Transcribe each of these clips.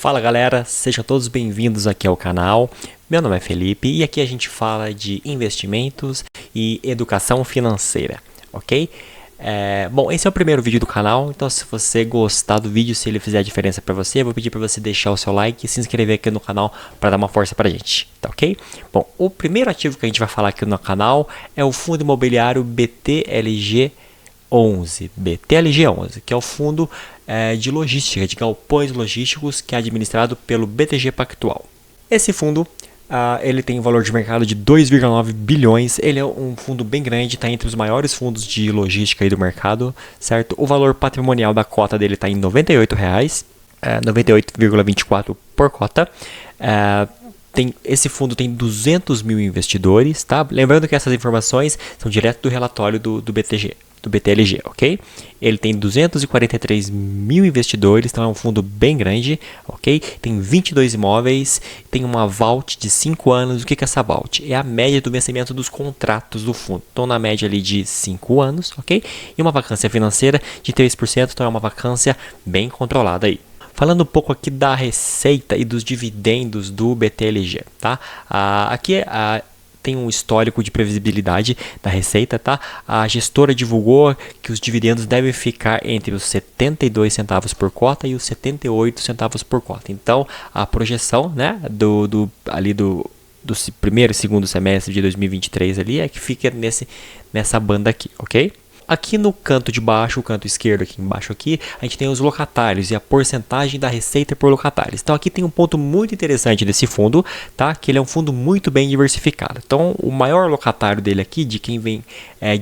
Fala galera, sejam todos bem-vindos aqui ao canal. Meu nome é Felipe e aqui a gente fala de investimentos e educação financeira, ok? Bom, esse é o primeiro vídeo do canal, então se você gostar do vídeo, se ele fizer a diferença para você, eu vou pedir para você deixar o seu like e se inscrever aqui no canal para dar uma força pra gente, tá ok? Bom, o primeiro ativo que a gente vai falar aqui no canal é o fundo imobiliário BTLG11, que é o fundo de logística, de galpões logísticos, que é administrado pelo BTG Pactual. Esse fundo ele tem um valor de mercado de 2,9 bilhões, ele é um fundo bem grande, está entre os maiores fundos de logística aí do mercado, certo? O valor patrimonial da cota dele está em R$ 98, 98,24 por cota. Esse fundo tem 200 mil investidores, tá? Lembrando que essas informações são direto do relatório do BTLG, ok? Ele tem 243 mil investidores, então é um fundo bem grande, ok? Tem 22 imóveis, tem uma vault de 5 anos. O que é essa vault? É a média do vencimento dos contratos do fundo. Então, na média ali de 5 anos, ok? E uma vacância financeira de 3%, então é uma vacância bem controlada aí. Falando um pouco aqui da receita e dos dividendos do BTLG, tá? Aqui tem um histórico de previsibilidade da receita, tá? A gestora divulgou que os dividendos devem ficar entre os 72 centavos por cota e os 78 centavos por cota. Então, a projeção, né, do primeiro e segundo semestre de 2023 ali é que fica nessa banda aqui, ok? Aqui no canto de baixo, o canto esquerdo aqui embaixo aqui, a gente tem os locatários e a porcentagem da receita por locatários. Então aqui tem um ponto muito interessante desse fundo, tá? Que ele é um fundo muito bem diversificado. Então o maior locatário dele aqui, de quem vem,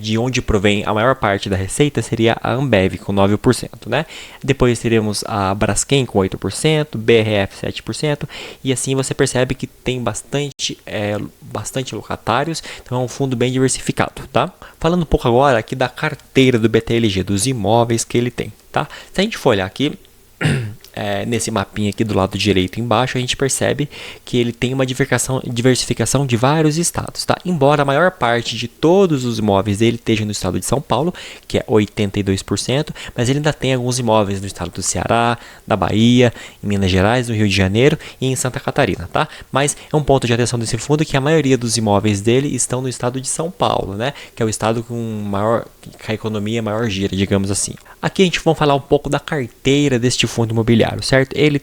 de onde provém a maior parte da receita, seria a Ambev com 9%, né? Depois teremos a Braskem com 8%, BRF 7%, e assim você percebe que tem bastante locatários, então é um fundo bem diversificado, tá? Falando um pouco agora aqui da carteira do BTLG, dos imóveis que ele tem, tá? Se a gente for olhar aqui, nesse mapinha aqui do lado direito embaixo, a gente percebe que ele tem uma diversificação de vários estados, tá? Embora a maior parte de todos os imóveis dele esteja no estado de São Paulo, que é 82%, mas ele ainda tem alguns imóveis no estado do Ceará, da Bahia, em Minas Gerais, no Rio de Janeiro e em Santa Catarina, tá? Mas é um ponto de atenção desse fundo que a maioria dos imóveis dele estão no estado de São Paulo, né? Que é o estado com a economia maior gira, digamos assim. Aqui a gente vai falar um pouco da carteira deste fundo imobiliário, certo? Ele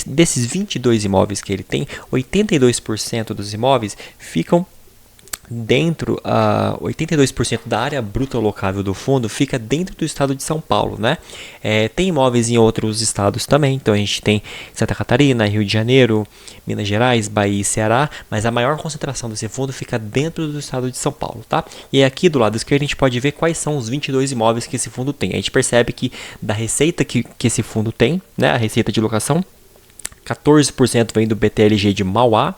desses 22 imóveis que ele tem, 82% dos imóveis ficam dentro, 82% da área bruta locável do fundo fica dentro do estado de São Paulo, né? Tem imóveis em outros estados também, então a gente tem Santa Catarina, Rio de Janeiro, Minas Gerais, Bahia e Ceará, mas a maior concentração desse fundo fica dentro do estado de São Paulo, tá? E aqui do lado esquerdo a gente pode ver quais são os 22 imóveis que esse fundo tem. A gente percebe que da receita que esse fundo tem, né, a receita de locação, 14% vem do BTLG de Mauá.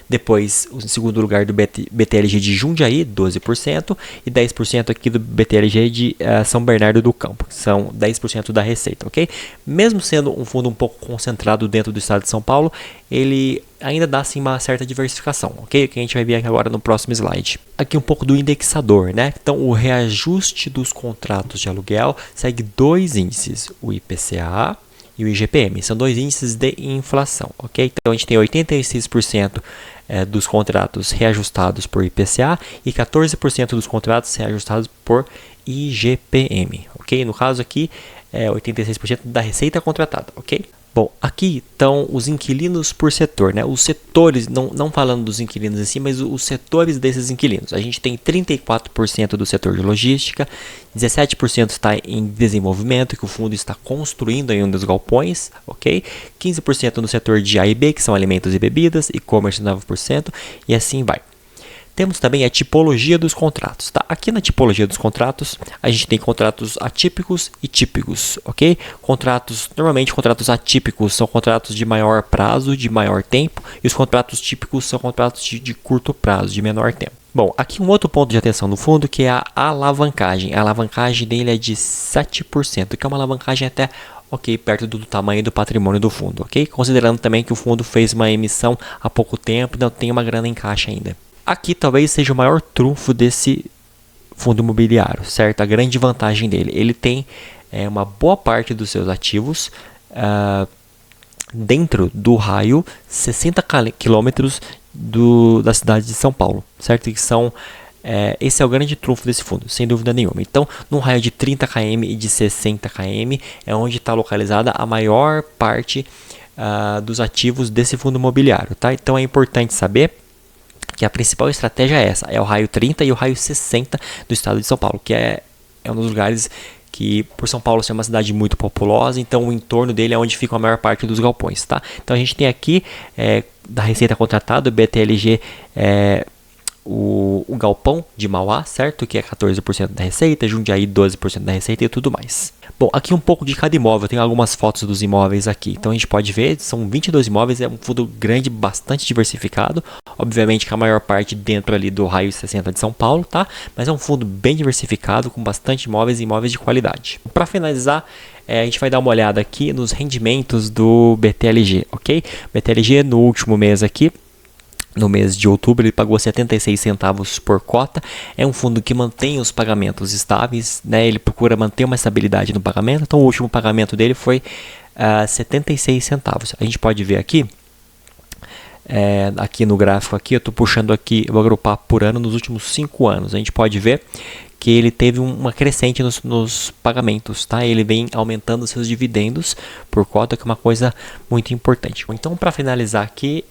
Depois, em segundo lugar, do BTLG de Jundiaí, 12%, e 10% aqui do BTLG de São Bernardo do Campo, que são 10% da receita, ok? Mesmo sendo um fundo um pouco concentrado dentro do estado de São Paulo, ele ainda dá sim uma certa diversificação, ok? Que a gente vai ver aqui agora no próximo slide. Aqui um pouco do indexador, né? Então, o reajuste dos contratos de aluguel segue dois índices, o IPCA e o IGPM, são dois índices de inflação, ok? Então a gente tem 86% dos contratos reajustados por IPCA e 14% dos contratos reajustados por IGPM, ok? No caso aqui, 86% da receita contratada, ok? Bom, aqui estão os inquilinos por setor, né? Os setores, não falando dos inquilinos em si, mas os setores desses inquilinos. A gente tem 34% do setor de logística, 17% está em desenvolvimento, que o fundo está construindo ainda os galpões, ok? 15% no setor de A e B, que são alimentos e bebidas, e-commerce 9%, e assim vai. Temos também a tipologia dos contratos, tá? Aqui na tipologia dos contratos, a gente tem contratos atípicos e típicos, ok? Normalmente contratos atípicos são contratos de maior prazo, de maior tempo, e os contratos típicos são contratos de curto prazo, de menor tempo. Bom, aqui um outro ponto de atenção no fundo que é a alavancagem. A alavancagem dele é de 7%, que é uma alavancagem até perto do tamanho do patrimônio do fundo, ok? Considerando também que o fundo fez uma emissão há pouco tempo, então tem uma grana em caixa ainda. Aqui talvez seja o maior trunfo desse fundo imobiliário, certo? A grande vantagem dele, ele tem uma boa parte dos seus ativos dentro do raio 60 quilômetros da cidade de São Paulo, certo? Que são, esse é o grande trunfo desse fundo, sem dúvida nenhuma. Então, num raio de 30 km e de 60 km é onde está localizada a maior parte dos ativos desse fundo imobiliário, tá? Então, é importante saber que a principal estratégia é essa, é o raio 30 e o raio 60 do estado de São Paulo, que é um dos lugares que, por São Paulo ser uma cidade muito populosa, então o entorno dele é onde fica a maior parte dos galpões, tá? Então a gente tem aqui, da Receita Contratada, o BTLG, o galpão de Mauá, certo? Que é 14% da receita, Jundiaí 12% da receita e tudo mais. Bom, aqui um pouco de cada imóvel, tem algumas fotos dos imóveis aqui. Então a gente pode ver, são 22 imóveis, é um fundo grande, bastante diversificado. Obviamente que a maior parte dentro ali do raio 60 de São Paulo, tá? Mas é um fundo bem diversificado, com bastante imóveis e imóveis de qualidade. Para finalizar, a gente vai dar uma olhada aqui nos rendimentos do BTLG, ok? BTLG no último mês aqui, no mês de outubro, ele pagou 76 centavos por cota. É um fundo que mantém os pagamentos estáveis, né? Ele procura manter uma estabilidade no pagamento. Então, o último pagamento dele foi 76 centavos. A gente pode ver aqui, aqui no gráfico, aqui eu estou puxando aqui, eu vou agrupar por ano nos últimos 5 anos. A gente pode ver que ele teve uma crescente nos pagamentos, tá? Ele vem aumentando seus dividendos por cota, que é uma coisa muito importante. Então, para finalizar aqui,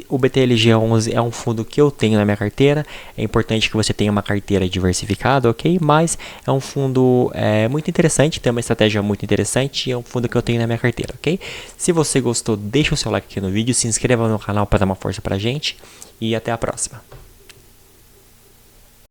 o BTLG11 é um fundo que eu tenho na minha carteira. É importante que você tenha uma carteira diversificada, ok? Mas é um fundo muito interessante, tem uma estratégia muito interessante e é um fundo que eu tenho na minha carteira, ok? Se você gostou, deixa o seu like aqui no vídeo, se inscreva no canal para dar uma força pra gente e até a próxima.